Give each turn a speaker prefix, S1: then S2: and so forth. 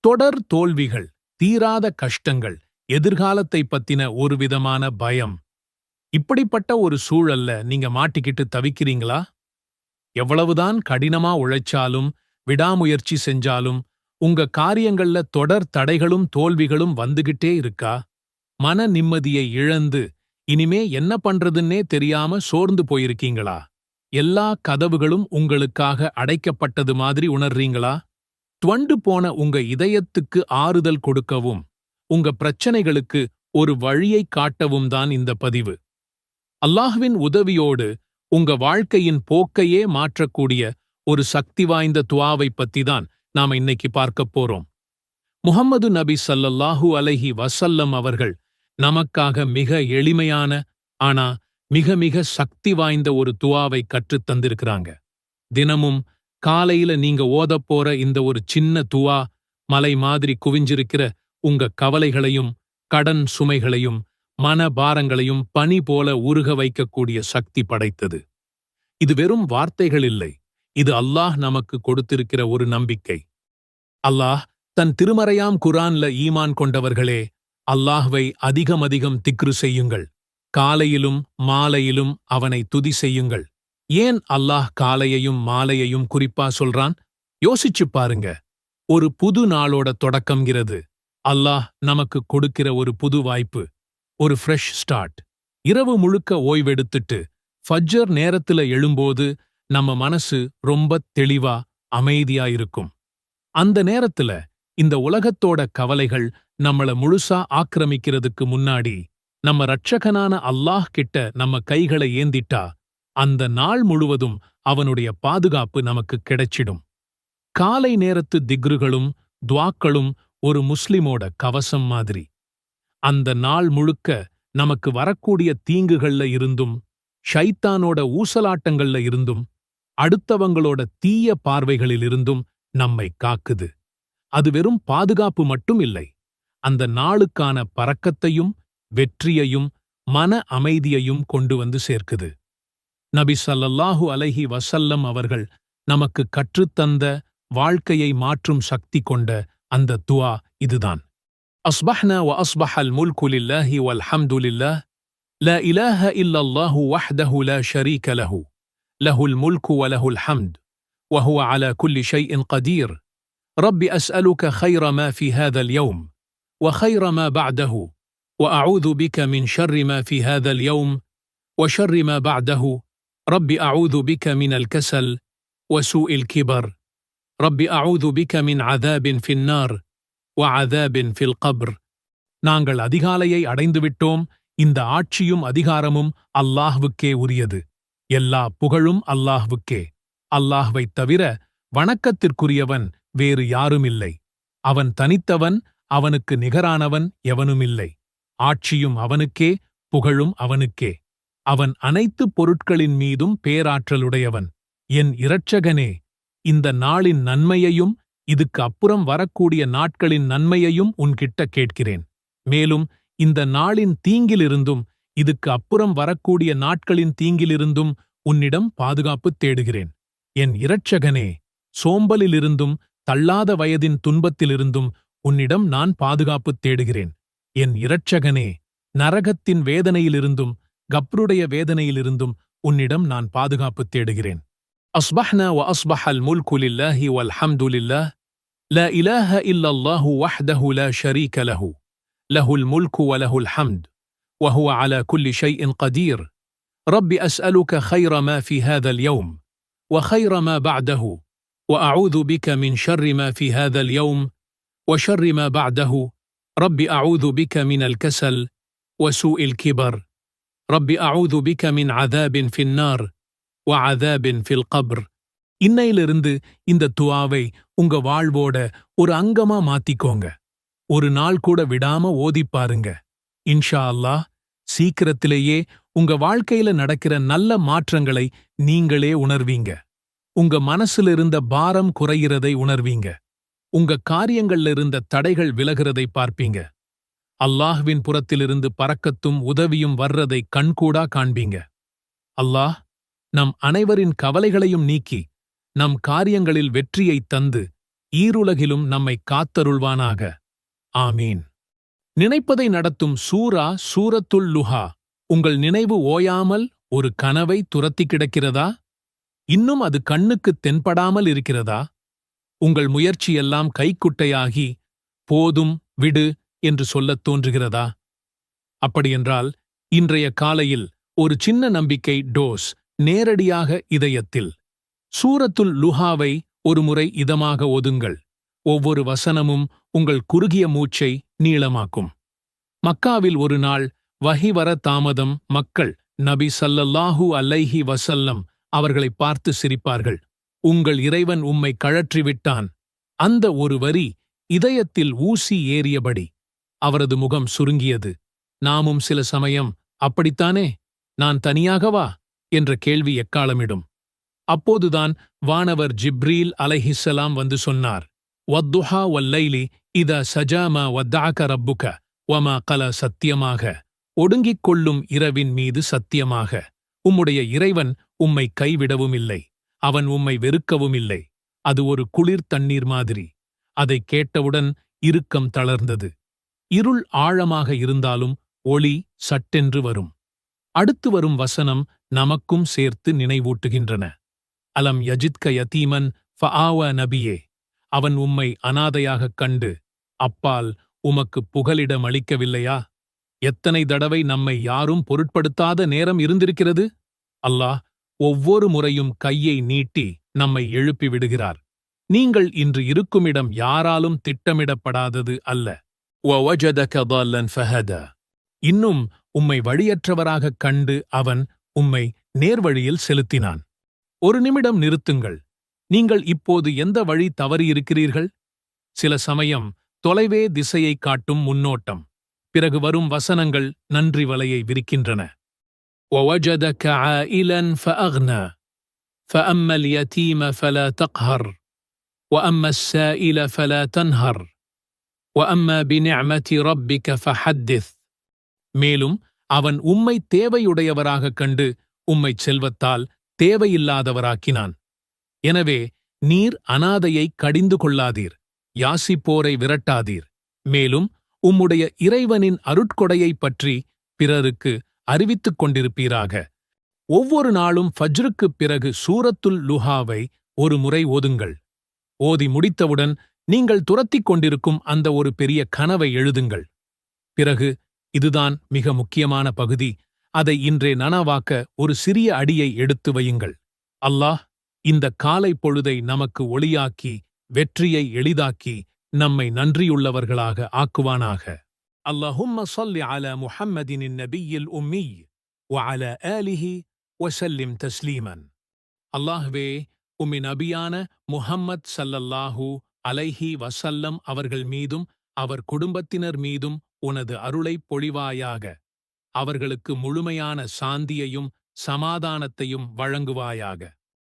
S1: தொடர் தோல்விகள், தீராத கஷ்டங்கள், எதிர்காலத்தை பத்தின ஒருவிதமான பயம். இப்படிப்பட்ட ஒரு சூழல்ல நீங்க மாட்டிக்கிட்டு தவிக்கிறீங்களா? எவ்வளவுதான் கடினமா உழைச்சாலும், விடாமுயற்சி செஞ்சாலும், உங்க காரியங்கள்ல தொடர் தடைகளும் தோல்விகளும் வந்துகிட்டே இருக்கா? மன நிம்மதியை இழந்து, இனிமே என்ன பண்றதுன்னே தெரியாம சோர்ந்து போயிருக்கீங்களா? எல்லா கதவுகளும் உங்களுக்காக அடைக்கப்பட்டது மாதிரி உணர்றீங்களா? துவண்டு போன உங்க இதயத்துக்கு ஆறுதல் கொடுக்கவும், உங்க பிரச்சனைகளுக்கு ஒரு வழியை காட்டவும் தான் இந்த பதிவு. அல்லாஹ்வின் உதவியோடு உங்க வாழ்க்கையின் போக்கையே மாற்றக்கூடிய ஒரு சக்தி வாய்ந்த துஆவை பத்தி தான் நாம இன்னைக்கு பார்க்கப் போறோம். முஹம்மது நபி ஸல்லல்லாஹு அலைஹி வஸல்லம் அவர்கள் நமக்காக மிக எளிமையான ஆனா மிக மிக சக்தி வாய்ந்த ஒரு துஆவை கற்றுத் தந்திருக்கிறாங்க. தினமும் காலையில நீங்க ஓதப்போற இந்த ஒரு சின்ன துஆ மலை மாதிரி குவிஞ்சிருக்கிற உங்க கவலைகளையும், கடன் சுமைகளையும், மன பாரங்களையும் பனி போல உருக வைக்கக்கூடிய சக்தி படைத்தது. இது வெறும் வார்த்தைகள் இல்லை, இது அல்லாஹ் நமக்கு கொடுத்திருக்கிற ஒரு நம்பிக்கை. அல்லாஹ் தன் திருமறையாம் குர்ஆன்ல ஈமான் கொண்டவர்களே, அல்லாஹ்வை அதிகம் திக்ரு செய்யுங்கள், காலையிலும் மாலையிலும் அவனை துதி செய்யுங்கள். ஏன் அல்லாஹ் காலையையும் மாலையையும் குறிப்பா சொல்றான்? யோசிச்சுப் பாருங்க. ஒரு புது நாளோட தொடக்கம்ங்கிறது அல்லாஹ் நமக்கு கொடுக்கிற ஒரு புது வாய்ப்பு, ஒரு ஃப்ரெஷ் ஸ்டார்ட். இரவு முழுக்க ஓய்வெடுத்துட்டு ஃபஜ்ர் நேரத்துல எழும்போது நம்ம மனசு ரொம்ப தெளிவா, அமைதியா இருக்கும். அந்த நேரத்துல இந்த உலகத்தோட கவலைகள் நம்மள முழுசா ஆக்கிரமிக்கிறதுக்கு முன்னாடி நம்ம ரட்சகனான அல்லாஹ் கிட்ட நம்ம கைகளை ஏந்திட்டா, அந்த நாள் முழுவதும் அவனுடைய பாதுகாப்பு நமக்கு கிடைச்சிடும். காலை நேரத்து திக்ருகளும் துஆக்களும் ஒரு முஸ்லிமோட கவசம் மாதிரி. அந்த நாள் முழுக்க நமக்கு வரக்கூடிய தீங்குகள்ல இருந்தும், ஷைத்தானோட ஊசலாட்டங்கள்ல இருந்தும், அடுத்தவங்களோட தீய பார்வைகளிலிருந்தும் நம்மை காக்குது. அது வெறும் பாதுகாப்பு மட்டும் இல்லை, அந்த நாளுக்கான பரக்கத்தையும், வெற்றியையும், மன அமைதியையும் கொண்டு வந்து சேர்க்குது. நபி ஸல்லல்லாஹு அலைஹி வஸல்லம் அவர்கள் நமக்கு கற்றுத்தந்த வாழ்க்கையை மாற்றும் சக்தி கொண்ட அந்த துஆ இதுதான். அஸ்பஹ்னா வ அஸ்பஹல் முல்கு லில்லாஹி வல் ஹம்து லில்லாஹ், லா இலாஹ இல்லல்லாஹு வஹ்தஹு லா ஷரீக லஹு, லஹுல் முல்கு வ லஹுல் ஹம்த், வ ஹுவ அலா குல்லி ஷைஇன் கதீர். ரப்பி அஸ்அலுக கைர மா ஃபி ஹாதல் யௌம், வ கைர மா பஅதஹு, வ அஊது பிக மின் ஷர்ரி மா ஃபி ஹாதல் யௌம், வ ஷர்ரி மா பஅதஹு. رب أعوذ بك من الكسل وسوء الكبر. رب أعوذ بك من عذاب في النار وعذاب في القبر. நாங்கள் அதிகாலையை அடைந்துவிட்டோம். இந்த ஆட்சியும் அதிகாரமும் அல்லாஹ்வுக்கே உரியது. எல்லா புகழும் அல்லாஹ்வுக்கே. அல்லாஹ்வைத் தவிர வணக்கத்திற்குரியவன் வேறு யாருமில்லை. அவன் தனித்தவன், அவனுக்கு நிகரானவன் எவனுமில்லை. ஆட்சியும் அவனுக்கே, புகழும் அவனுக்கே. அவன் அனைத்து பொருட்களின் மீதும் பேராற்றலுடையவன். என் இரட்சகனே, இந்த நாளின் நன்மையையும் இதுக்கு அப்புறம் வரக்கூடிய நாட்களின் நன்மையையும் உன்கிட்ட கேட்கிறேன். மேலும் இந்த நாளின் தீங்கிலிருந்தும் இதுக்கு அப்புறம் வரக்கூடிய நாட்களின் தீங்கிலிருந்தும் உன்னிடம் பாதுகாப்பு தேடுகிறேன். என் இரட்சகனே, சோம்பலிலிருந்தும் தள்ளாத வயதின் துன்பத்திலிருந்தும் உன்னிடம் நான் பாதுகாப்பு தேடுகிறேன். என் இரட்சகனே, நரகத்தின் வேதனையிலிருந்தும் கப்ருடைய வேதனையிலிருந்தும் உன்னிடம் நான் பாதுகாப்பு தேடுகிறேன். அஸ்பஹ்னா வ அஸ்பஹல் முல்கு லில்லாஹி வல் ஹம்து லில்லாஹ், லா இலாஹ இல்லல்லாஹு வஹ்தஹு லா ஷரீக லஹு, லஹுல் முல்கு வ லஹுல் ஹம்த், வ ஹுவ அலா குல்லி ஷைஇன் கதீர். ரப்பி அஸ்அலுக கைர மா ஃபி ஹாதல் யௌம், வ கைர மா பஅதஹு, வ அஊது பிக மின் ஷர்ரி மா ஃபி ஹாதல் யௌம், வ ஷர்ரி மா பஅதஹு. ரப்பி அஊது பிக மினல் கஸல் வ சூஇல் கிபர். ரப்பி அஊது பிக மின் அதாபின் ஃபின் நார் வ அதாபின் ஃபில் கப்ர். இன்னையிலிருந்து இந்த துஆவை உங்க வாழ்வோட ஒரு அங்கமா மாத்திக்கோங்க. ஒரு நாள் கூட விடாம ஓதிப் பாருங்க. இன்ஷா அல்லாஹ், சீக்கிரத்திலேயே உங்க வாழ்க்கையில நடக்கிற நல்ல மாற்றங்களை நீங்களே உணர்வீங்க. உங்க மனசுல இருந்த பாரம் குறைகிறதை உணர்வீங்க. உங்க காரியங்கள்ல இருந்த தடைகள் விலகிறதை பார்ப்பீங்க. அல்லாஹ்வின் புறத்திலிருந்து பரக்கத்தும் உதவியும் வர்றதை கண்கூடா காண்பீங்க. அல்லாஹ் நம் அனைவரின் கவலைகளையும் நீக்கி நம் காரியங்களில் வெற்றியைத் தந்து ஈருலகிலும் நம்மை காத்தருள்வானாக. ஆமீன். நினைப்பதை நடத்தும் சூரத்துல் லுஹா. உங்கள் நினைவு ஓயாமல் ஒரு கனவை துரத்தி கிடக்கிறதா? இன்னும் அது கண்ணுக்குத் தென்படாமல் இருக்கிறதா? உங்கள் முயற்சியெல்லாம் கைக்குட்டையாகி போதும் விடு என்று சொல்லத் தோன்றுகிறதா? அப்படியென்றால் இன்றைய காலையில் ஒரு சின்ன நம்பிக்கை டோஸ் நேரடியாக இதயத்தில். சூரத்துல் லுஹாவை ஒருமுறை இதமாக ஒதுங்கள். ஒவ்வொரு வசனமும் உங்கள் குறுகிய மூச்சை நீளமாக்கும். மக்காவில் ஒரு நாள் வஹி வர தாமதம். மக்கள் நபி ஸல்லல்லாஹு அலைஹி வஸல்லம் அவர்களை பார்த்து சிரிப்பார்கள். உங்கள் இறைவன் உம்மை கழற்றிவிட்டான். அந்த ஒரு வரி இதயத்தில் ஊசி ஏறியபடி. அவரது முகம் சுருங்கியது. நாமும் சில சமயம் அப்படித்தானே? நான் தனியாகவா என்ற கேள்வி எக்காலமிடும். அப்போதுதான் வானவர் ஜிப்ரீல் அலைஹிஸ்ஸலாம் வந்து சொன்னார், வத்துஹா வல்லைலி இதா சஜாமா வத்தாக்க ரப்புக வமா கல. சத்தியமாக ஒடுங்கிக் கொள்ளும் இரவின் மீது சத்தியமாக உம்முடைய இறைவன் உம்மை கைவிடவும் இல்லை, அவன் உம்மை வெறுக்கவும் இல்லை. அது ஒரு குளிர் தண்ணீர் மாதிரி. அதைக் கேட்டவுடன் இறுக்கம் தளர்ந்தது. இருள் ஆழமாக இருந்தாலும் ஒளி சட்டென்று வரும். அடுத்து வரும் வசனம் நமக்கும் சேர்த்து நினைவூட்டுகின்றன. அலம் யஜித்க யதீமன் ஃபஆவ. நபியே, அவன் உம்மை அனாதையாகக் கண்டு அப்பால் உமக்கு புகலிடம் அளிக்கவில்லையா? எத்தனை தடவை நம்மை யாரும் பொருட்படுத்தாத நேரம் இருந்திருக்கிறது. அல்லாஹ் ஒவ்வொரு முறையும் கையை நீட்டி நம்மை எழுப்பி விடுகிறார். நீங்கள் இன்று இருக்குமிடம் யாராலும் திட்டமிடப்படாதது அல்ல. وَوَجَدَكَ ضَالًّا فَهَدَى. இன்னும் உம்மை வழியற்றவராகக் கண்டு அவன் உம்மை நேர்வழியில் செலுத்தினான். ஒரு நிமிடம் நிறுத்துங்கள். நீங்கள் இப்போது எந்த வழி தவறியிருக்கிறீர்கள்? சில சமயம் தொலைவே திசையைக் காட்டும் முன்னோட்டம். பிறகு வரும் வசனங்கள் நன்றி வலையை விரிக்கின்றன. وَوَجَدَكَ عَائِلًا فَأَغْنَى فَأَمَّا الْيَتِيمَ فَلَا تَقْهَرْ وَأَمَّا السَّائِلَ فَلَا تَنْهَرْ وَأَمَّا بِنِعْمَةِ رَبِّكَ فَحَدِّثْ. மேலும் அவன் உம்மை தேவையுடையவராகக் கண்டு உம்மைச் செல்வத்தால் தேவையில்லாதவராக்கினான். எனவே நீர் அனாதையை கடிந்து கொள்ளாதீர், யாசிப்போரை விரட்டாதீர். மேலும் உம்முடைய இறைவனின் அருட்கொடையைப் பற்றி பிறருக்கு அறிவித்துக் கொண்டிருப்பீராக. ஒவ்வொரு நாளும் ஃபஜ்ருக்குப் பிறகு சூரத்துல் லுஹாவை ஒரு முறை ஓதுங்கள். ஓதி முடித்தவுடன் நீங்கள் துரத்திக் கொண்டிருக்கும் அந்த ஒரு பெரிய கனவை எழுதுங்கள். பிறகு இதுதான் மிக முக்கியமான பகுதி. அதை இன்றே நனவாக்க ஒரு சிறிய அடியை எடுத்து வையுங்கள். அல்லாஹ் இந்த காலை பொழுதை நமக்கு ஒளியாக்கி வெற்றியை எளிதாக்கி நம்மை நன்றியுள்ளவர்களாக ஆக்குவானாக. அல்லாஹும்ம ஸல்லி அலா முஹம்மதின் நபியில் உம்மி வஅலா ஆலிஹி வஸல்லிம் தஸ்லீமன். அல்லாஹ்வே, உம்மி நபியான முஹம்மத் ஸல்லல்லாஹு அலைஹி வஸல்லம் அவர்கள் மீதும் அவர் குடும்பத்தினர் மீதும் உனது அருளைப் பொழிவாயாக. அவர்களுக்கு முழுமையான சாந்தியையும் சமாதானத்தையும் வழங்குவாயாக.